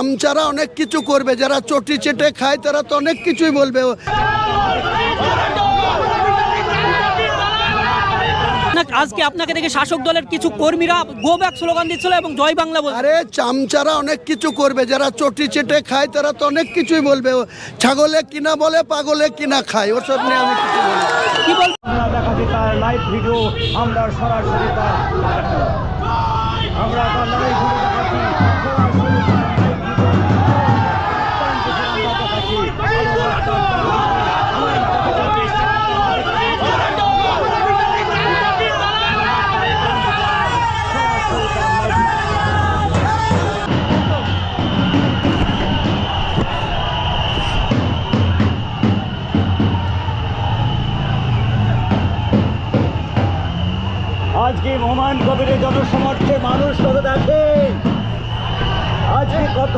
চামচারা অনেক কিছু করবে, যারা চটি চেটে খায় তারা তো অনেক কিছুই বলবে। আজকে আপনাকে দেখে শাসক দলের কিছু কর্মীরা গো ব্যাক স্লোগান দিচ্ছিল এবং জয় বাংলা বলছে। আরে চামচারা অনেক কিছু করবে, যারা চটি চেটে খায় তারা তো অনেক কিছুই বলবে। ছাগলে কিনা বলে, পাগলে কিনা খায়, ওসব নিয়ে আমি কিছু বলি না। কি বল আমরা দেখাচ্ছি তার লাইভ ভিডিও, আমরা সরাসরি তার আমরা তার লাইভ ভিডিও দেখাচ্ছি, আজকে হুমায়ুন কবিরের জনসমর্থে মানুষ কত দেখে, আজকে কত